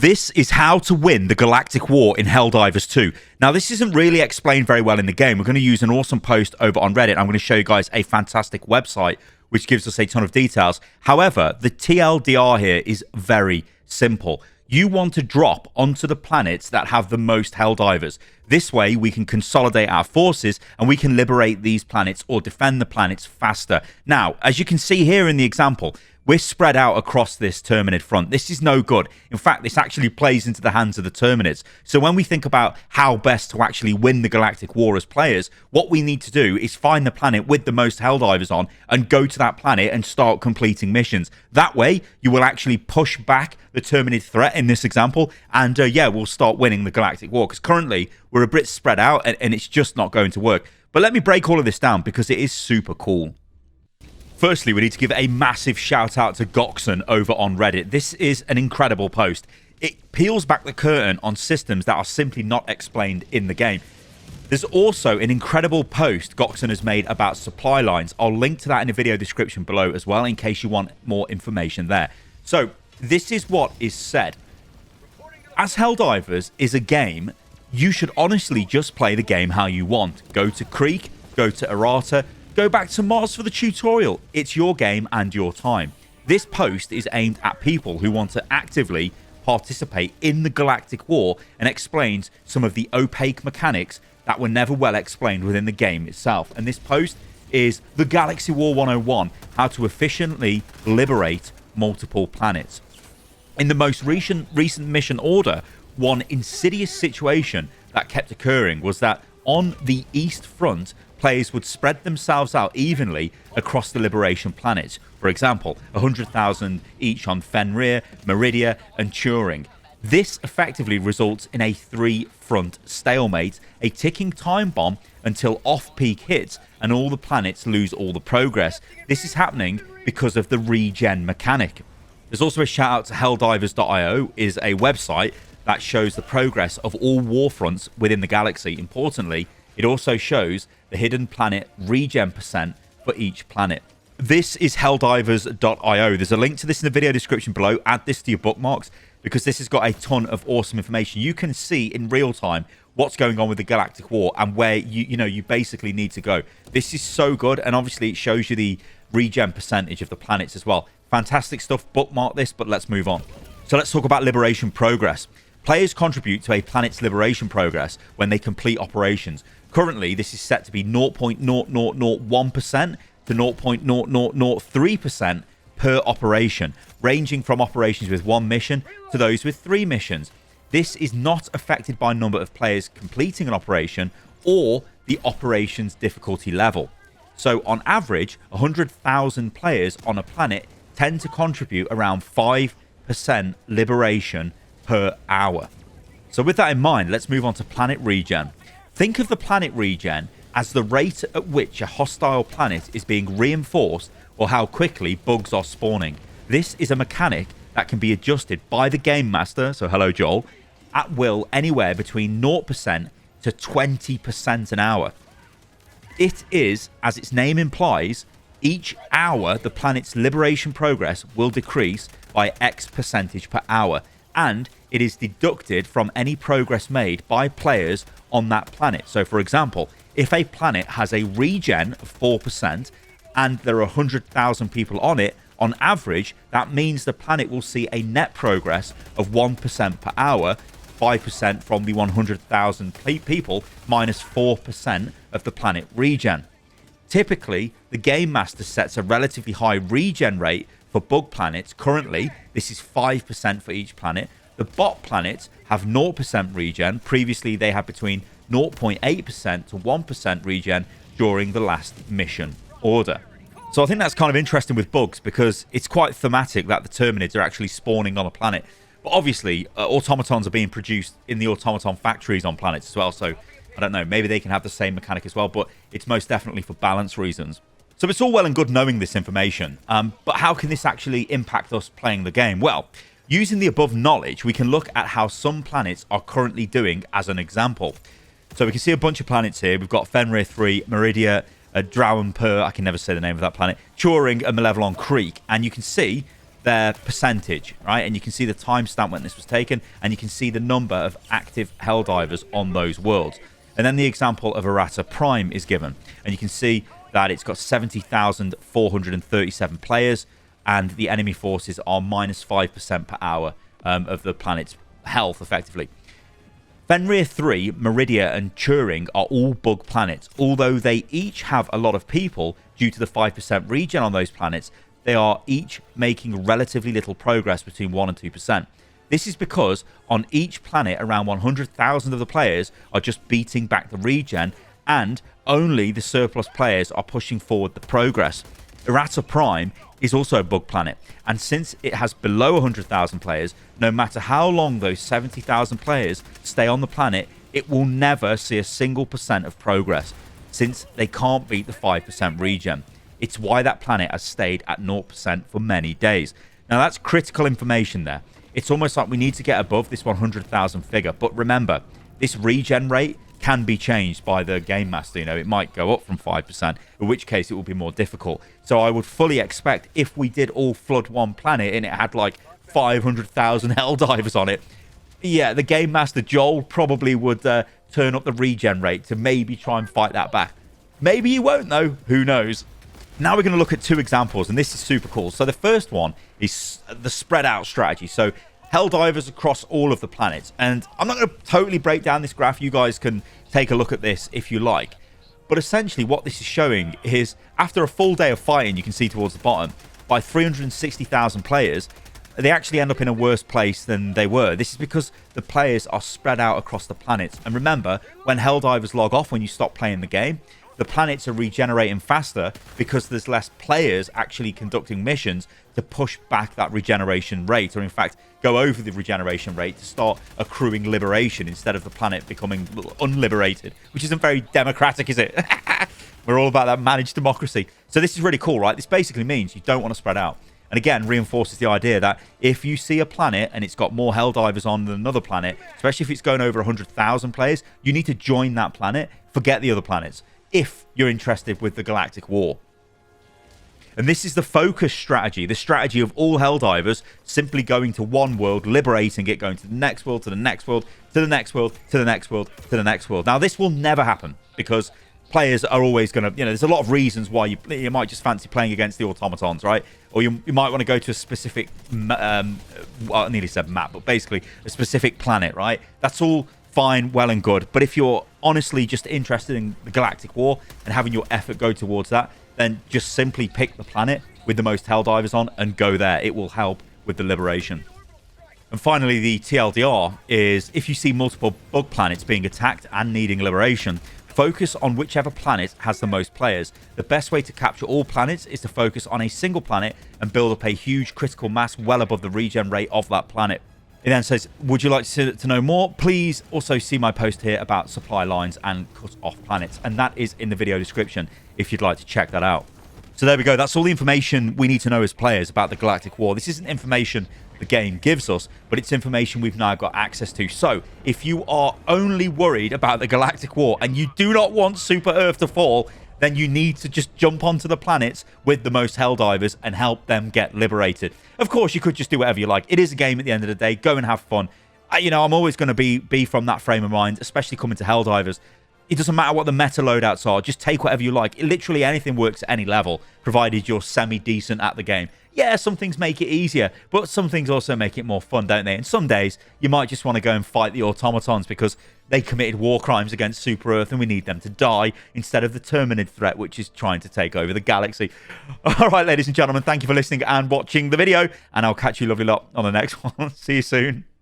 This is how to win the Galactic War in Helldivers 2. Now, this isn't really explained very well in the game. We're going to use an awesome post over on Reddit. I'm going to show you guys a fantastic website which gives us a ton of details. However, the TLDR here is very simple. You want to drop onto the planets that have the most Helldivers. This way, we can consolidate our forces and we can liberate these planets or defend the planets faster. Now, as you can see here in the example, we're spread out across this Terminid front. This is no good. In fact, this actually plays into the hands of the Terminids. So when we think about how best to actually win the Galactic War as players, what we need to do is find the planet with the most Helldivers on and go to that planet and start completing missions. That way, you will actually push back the Terminid threat in this example, and yeah, we'll start winning the Galactic War, because currently we're a bit spread out and it's just not going to work. But let me break all of this down because it is super cool. Firstly, we need to give a massive shout out to Goxon over on Reddit. This is an incredible post. It peels back the curtain on systems that are simply not explained in the game. There's also an incredible post Goxon has made about supply lines. I'll link to that in the video description below as well in case you want more information there. So this is what is said. As Helldivers is a game, you should honestly just play the game how you want. Go to Creek, go to Errata, go back to Mars for the tutorial. It's your game and your time. This post is aimed at people who want to actively participate in the Galactic War and explains some of the opaque mechanics that were never well explained within the game itself. And this post is the Galaxy War 101, how to efficiently liberate multiple planets. In the most recent mission order, one insidious situation that kept occurring was that on the East Front, players would spread themselves out evenly across the Liberation planets. For example, 100,000 each on Fenrir, Meridia, and Turing. This effectively results in a three-front stalemate, a ticking time bomb until off-peak hits and all the planets lose all the progress. This is happening because of the regen mechanic. There's also a shout out to Helldivers.io, is a website that shows the progress of all war fronts within the galaxy. Importantly, it also shows the hidden planet regen percent for each planet. This is Helldivers.io. There's a link to this in the video description below. Add this to your bookmarks because this has got a ton of awesome information. You can see in real time what's going on with the Galactic War and where you basically need to go. This is so good, and obviously it shows you the regen percentage of the planets as well. Fantastic stuff. Bookmark this, but let's move on. So let's talk about liberation progress. Players contribute to a planet's liberation progress when they complete operations. Currently, this is set to be 0.0001% to 0.0003% per operation, ranging from operations with one mission to those with 3 missions. This is not affected by number of players completing an operation or the operation's difficulty level. So on average, 100,000 players on a planet tend to contribute around 5% liberation per hour. So with that in mind, let's move on to planet regen. Think of the planet regen as the rate at which a hostile planet is being reinforced or how quickly bugs are spawning. This is a mechanic that can be adjusted by the game master, so hello Joel, at will anywhere between 0% to 20% an hour. It is, as its name implies, each hour the planet's liberation progress will decrease by X percentage per hour, and it is deducted from any progress made by players on that planet. So for example, if a planet has a regen of 4% and there are 100,000 people on it, on average, that means the planet will see a net progress of 1% per hour, 5% from the 100,000 people minus 4% of the planet regen. Typically, the game master sets a relatively high regen rate for bug planets. Currently, this is 5% for each planet. The bot planets have 0% regen. Previously, they had between 0.8% to 1% regen during the last mission order. So I think that's kind of interesting with bugs because it's quite thematic that the Terminids are actually spawning on a planet. But obviously, automatons are being produced in the automaton factories on planets as well. So I don't know, maybe they can have the same mechanic as well, but it's most definitely for balance reasons. So it's all well and good knowing this information, but how can this actually impact us playing the game? Well, using the above knowledge, we can look at how some planets are currently doing as an example. So we can see a bunch of planets here. We've got Fenrir 3, Meridia, Drownpur, I can never say the name of that planet, Turing, and Malevelon Creek. And you can see their percentage, right? And you can see the timestamp when this was taken, and you can see the number of active Helldivers on those worlds. And then the example of Errata Prime is given, and you can see that it's got 70,437 players, and the enemy forces are minus 5% per hour of the planet's health, effectively. Fenrir 3, Meridia, and Turing are all bug planets. Although they each have a lot of people due to the 5% regen on those planets, they are each making relatively little progress between 1 and 2%. This is because on each planet, around 100,000 of the players are just beating back the regen, and only the surplus players are pushing forward the progress. Errata Prime is also a bug planet, and since it has below 100,000 players, no matter how long those 70,000 players stay on the planet, it will never see a single % of progress, since they can't beat the 5% regen. It's why that planet has stayed at 0% for many days. Now that's critical information there. It's almost like we need to get above this 100,000 figure, but remember, this regen rate can be changed by the game master. You know, it might go up from 5%, in which case it will be more difficult. So I would fully expect if we did all flood one planet and it had like 500,000 Helldivers on it, yeah, the game master Joel probably would turn up the regen rate to maybe try and fight that back. Maybe he won't though, who knows. Now we're going to look at two examples, and this is super cool. So the first one is the spread out strategy. So Helldivers across all of the planets. And I'm not going to totally break down this graph. You guys can take a look at this if you like. But essentially what this is showing is after a full day of fighting, you can see towards the bottom, by 360,000 players, they actually end up in a worse place than they were. This is because the players are spread out across the planets. And remember, when Helldivers log off, when you stop playing the game, the planets are regenerating faster because there's less players actually conducting missions to push back that regeneration rate, or in fact go over the regeneration rate to start accruing liberation instead of the planet becoming unliberated, which isn't very democratic, is it? We're all about that managed democracy. So this is really cool, right? This basically means you don't want to spread out. And again, reinforces the idea that if you see a planet and it's got more Helldivers on than another planet, especially if it's going over 100,000 players, you need to join that planet, forget the other planets, if you're interested with the Galactic War. And this is the focus strategy, the strategy of all Helldivers simply going to one world, liberating it, going to the next world, to the next world, to the next world, to the next world, to the next world. Now, this will never happen because players are always going to, you know, there's a lot of reasons why you might just fancy playing against the automatons, right? Or you might want to go to a specific, well, I nearly said map, but basically a specific planet, right? That's all fine, well and good. But if you're honestly just interested in the Galactic War and having your effort go towards that, then just simply pick the planet with the most Helldivers on and go there. It will help with the liberation. And finally, the TLDR is if you see multiple bug planets being attacked and needing liberation, focus on whichever planet has the most players. The best way to capture all planets is to focus on a single planet and build up a huge critical mass well above the regen rate of that planet. It then says, would you like to know more? Please also see my post here about supply lines and cut off planets. And that is in the video description if you'd like to check that out. So there we go. That's all the information we need to know as players about the Galactic War. This isn't information the game gives us, but it's information we've now got access to. So if you are only worried about the Galactic War and you do not want Super Earth to fall, then you need to just jump onto the planets with the most Helldivers and help them get liberated. Of course, you could just do whatever you like. It is a game at the end of the day. Go and have fun. You know, I'm always going to be from that frame of mind, especially coming to Helldivers. It doesn't matter what the meta loadouts are. Just take whatever you like. Literally anything works at any level, provided you're semi-decent at the game. Yeah, some things make it easier, but some things also make it more fun, don't they? And some days, you might just want to go and fight the automatons because they committed war crimes against Super Earth and we need them to die instead of the Terminid threat, which is trying to take over the galaxy. All right, ladies and gentlemen, thank you for listening and watching the video, and I'll catch you lovely lot on the next one. See you soon.